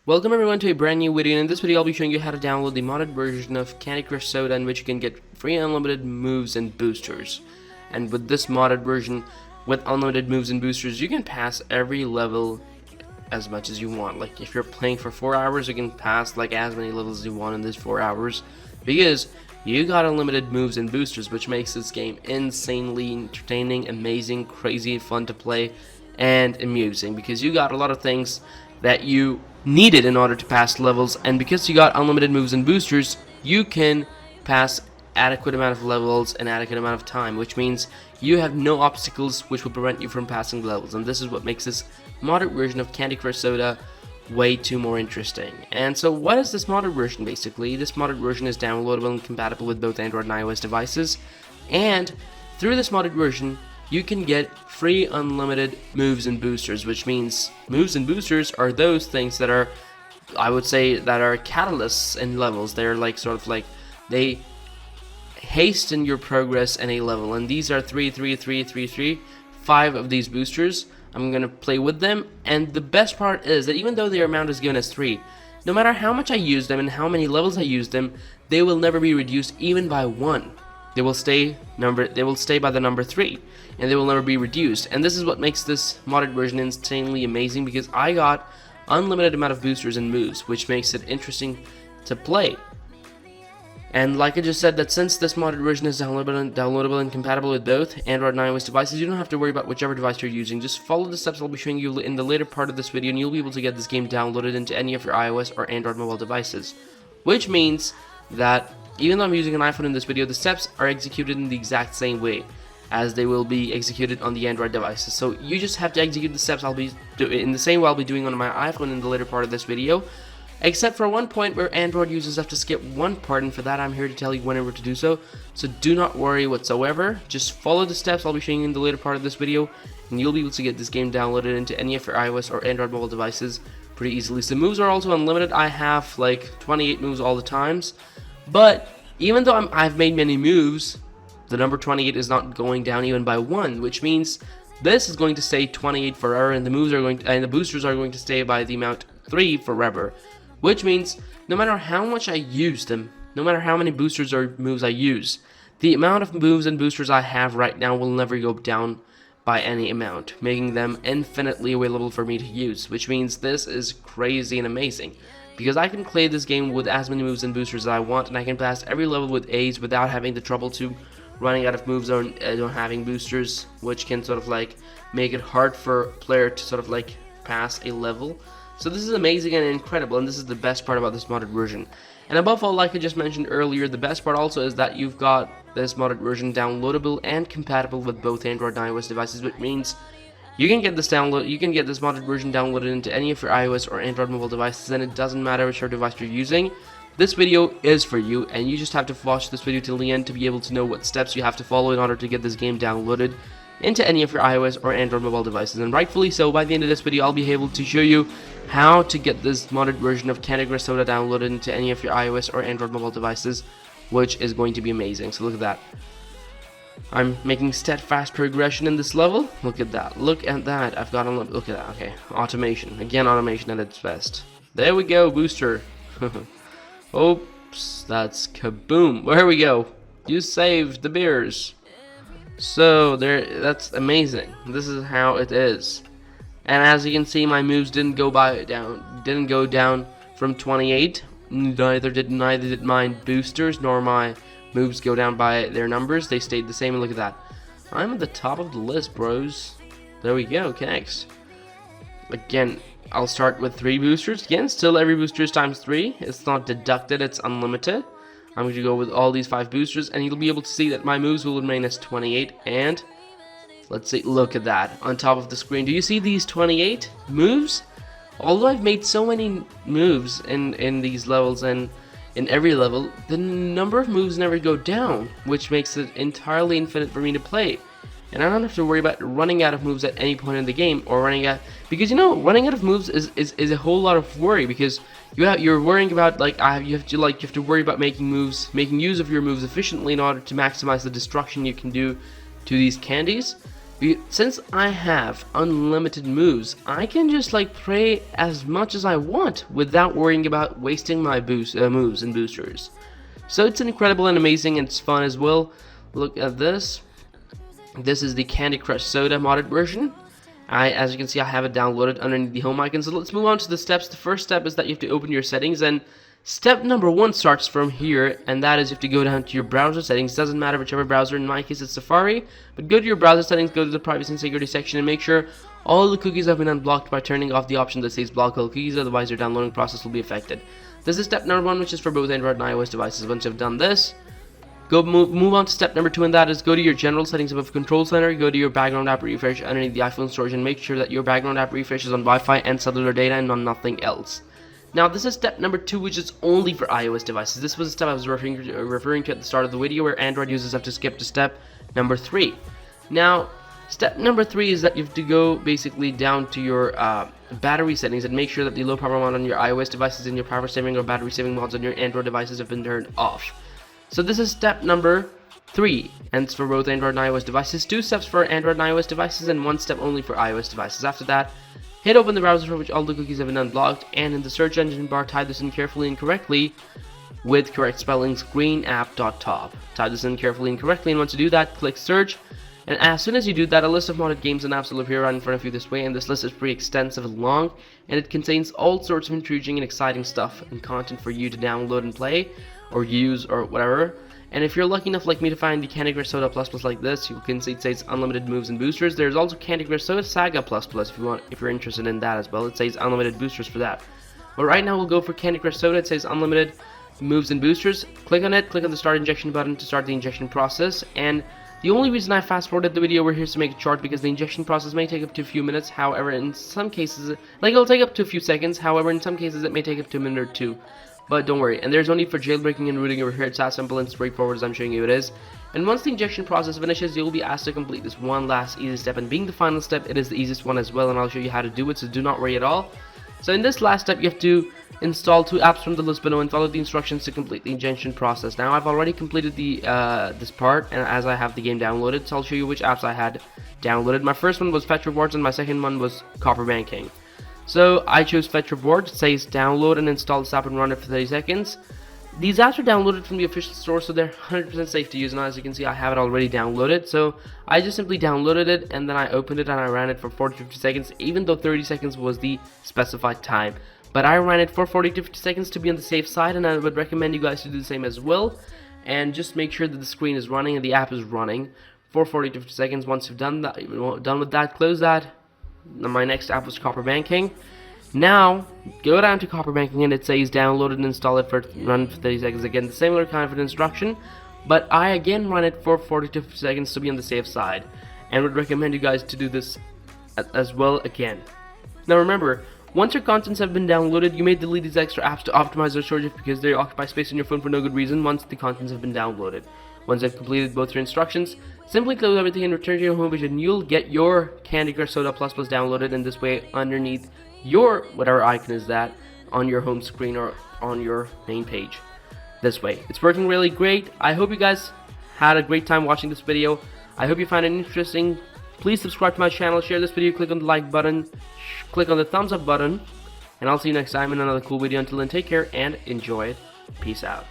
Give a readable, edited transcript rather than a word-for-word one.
Welcome everyone to a brand new video, and in this video I'll be showing you how to download the modded version of Candy Crush Soda, in which you can get free unlimited moves and boosters. And with this modded version, with unlimited moves and boosters, you can pass every level as much as you want. Like if you're playing for 4 hours, you can pass like as many levels as you want in these 4 hours, because you got unlimited moves and boosters, which makes this game insanely entertaining, amazing, crazy, fun to play, and amusing, because you got a lot of things that you needed in order to pass levels, and because you got unlimited moves and boosters, you can pass adequate amount of levels in adequate amount of time, which means you have no obstacles which will prevent you from passing levels. And this is what makes this modded version of Candy Crush Soda way too more interesting. And so what is this modded version? Basically, this modded version is downloadable and compatible with both Android and iOS devices, and through this modded version you can get free unlimited moves and boosters, which means moves and boosters are those things that are, I would say, that are catalysts in levels. They're like sort of like, they hasten your progress in a level, and these are 5 of these boosters. I'm gonna play with them, and the best part is that even though their amount is given as 3, no matter how much I use them and how many levels I use them, they will never be reduced even by 1. They will stay by the number 3, and they will never be reduced. And this is what makes this modded version insanely amazing, because I got unlimited amount of boosters and moves, which makes it interesting to play. And like I just said, that since this modded version is downloadable and compatible with both Android and iOS devices, you don't have to worry about whichever device you're using. Just follow the steps I'll be showing you in the later part of this video, and you'll be able to get this game downloaded into any of your iOS or Android mobile devices. Which means that even though I'm using an iPhone in this video, the steps are executed in the exact same way as they will be executed on the Android devices. So you just have to execute the steps I'll be doing in the same way I'll be doing on my iPhone in the later part of this video, except for one point where Android users have to skip one part, and for that I'm here to tell you whenever to do so. So do not worry whatsoever, just follow the steps I'll be showing you in the later part of this video, and you'll be able to get this game downloaded into any of your iOS or Android mobile devices pretty easily. So moves are also unlimited. I have like 28 moves all the times, but even though I've made many moves, the number 28 is not going down even by 1, which means this is going to stay 28 forever, and the moves are going to, and the boosters are going to stay by the amount 3 forever. Which means no matter how much I use them, no matter how many boosters or moves I use, the amount of moves and boosters I have right now will never go down by any amount, making them infinitely available for me to use, which means this is crazy and amazing, because I can play this game with as many moves and boosters as I want, and I can pass every level with A's without having the trouble to running out of moves or having boosters, which can sort of like make it hard for a player to sort of like pass a level. So this is amazing and incredible, and this is the best part about this modded version. And above all, like I just mentioned earlier, the best part also is that you've got this modded version downloadable and compatible with both Android and iOS devices, which means you can get this modded version downloaded into any of your iOS or Android mobile devices, and it doesn't matter whichever device you're using. This video is for you, and you just have to watch this video till the end to be able to know what steps you have to follow in order to get this game downloaded into any of your iOS or Android mobile devices. And rightfully so, by the end of this video I'll be able to show you how to get this modded version of Candy Crush Soda downloaded into any of your iOS or Android mobile devices, which is going to be amazing. So look at that. I'm making steadfast progression in this level. Look at that. Look at that. I've got look at that. Okay, automation. Again, automation at its best. There we go, booster. Oops, that's kaboom. There we go. You saved the beers. So there, that's amazing. This is how it is. And as you can see, my moves didn't go down from 28. Neither did my boosters nor my moves go down by their numbers. They stayed the same, and look at that. I'm at the top of the list, bros. There we go. Next. Again, I'll start with 3 boosters. Again, still every booster is times 3. It's not deducted, it's unlimited. I'm going to go with all these 5 boosters, and you'll be able to see that my moves will remain as 28. And let's see, look at that on top of the screen. Do you see these 28 moves? Although I've made so many moves in these levels and in every level, the number of moves never go down, which makes it entirely infinite for me to play. And I don't have to worry about running out of moves at any point in the game, or running out, because you know, running out of moves is a whole lot of worry, because you're worrying about you have to worry about making use of your moves efficiently in order to maximize the destruction you can do to these candies. Since I have unlimited moves, I can just like play as much as I want without worrying about wasting my moves and boosters. So it's incredible and amazing, and it's fun as well. Look at this. This is the Candy Crush Soda modded version. As you can see, I have it downloaded underneath the home icon. So let's move on to the steps. The first step is that you have to open your settings, and step number 1 starts from here, and that is you have to go down to your browser settings. Doesn't matter whichever browser, in my case it's Safari, but go to your browser settings, go to the privacy and security section, and make sure all the cookies have been unblocked by turning off the option that says block all cookies, otherwise your downloading process will be affected. This is step number 1, which is for both Android and iOS devices. Once you've done this, move on to step number 2, and that is go to your general settings above Control Center, go to your background app refresh underneath the iPhone storage, and make sure that your background app refresh is on Wi-Fi and cellular data and on nothing else. Now this is step number 2, which is only for iOS devices. This was a step I was referring to at the start of the video, where Android users have to skip to step number 3. Now step number 3 is that you have to go basically down to your battery settings and make sure that the low power mode on your iOS devices and your power saving or battery saving mods on your Android devices have been turned off. So this is step number 3, and it's for both Android and iOS devices. 2 steps for Android and iOS devices, and 1 step only for iOS devices. After that, hit open the browser for which all the cookies have been unblocked, and in the search engine bar, type this in carefully and correctly with correct spellings, greenapp.top. Type this in carefully and correctly, and once you do that, click search. And as soon as you do that, a list of modded games and apps will appear right in front of you this way, and this list is pretty extensive and long, and it contains all sorts of intriguing and exciting stuff and content for you to download and play, or use, or whatever. And if you're lucky enough like me to find the Candy Crush Soda Plus like this, you can see it says unlimited moves and boosters. There's also Candy Crush Soda Saga Plus if you're interested in that as well. It says unlimited boosters for that. But right now we'll go for Candy Crush Soda. It says unlimited moves and boosters. Click on it, click on the start injection button to start the injection process, and the only reason I fast forwarded the video over here is to make it short, because the injection process may take up to a few minutes. However, in some cases, like, it'll take up to a few seconds. However, in some cases it may take up to a minute or 2. But don't worry, and there's no need for jailbreaking and rooting over here. It's as simple and straightforward as I'm showing you it is. And once the injection process finishes, you'll be asked to complete this one last easy step, and being the final step, it is the easiest one as well, and I'll show you how to do it, so do not worry at all. So in this last step, you have to install 2 apps from the list below and follow the instructions to complete the injection process. Now I've already completed the this part, and as I have the game downloaded, so I'll show you which apps I had downloaded. My first one was Fetch Rewards, and my second one was Copper Banking. So I chose Fetch Rewards. It says download and install this app and run it for 30 seconds. These apps are downloaded from the official store, so they're 100% safe to use. And as you can see, I have it already downloaded. So I just simply downloaded it, and then I opened it and I ran it for 40-50 seconds, even though 30 seconds was the specified time. But I ran it for 40-50 seconds to be on the safe side, and I would recommend you guys to do the same as well. And just make sure that the screen is running and the app is running for 40-50 seconds. Once you've done with that, close that. My next app was Copper Banking. Now go down to Copper Banking, and it says download and install it for run for 30 seconds. Again, the similar kind of an instruction, but I again run it for 40 to 50 seconds to be on the safe side, and would recommend you guys to do this as well again. Now remember, once your contents have been downloaded, you may delete these extra apps to optimize their storage because they occupy space on your phone for no good reason once the contents have been downloaded. Once I've completed both your instructions, simply close everything and return to your homepage, and you'll get your Candy Crush Soda Plus downloaded in this way underneath your whatever icon is that on your home screen or on your main page. This way. It's working really great. I hope you guys had a great time watching this video. I hope you found it interesting. Please subscribe to my channel, share this video, click on the like button, click on the thumbs up button, and I'll see you next time in another cool video. Until then, take care and enjoy it. Peace out.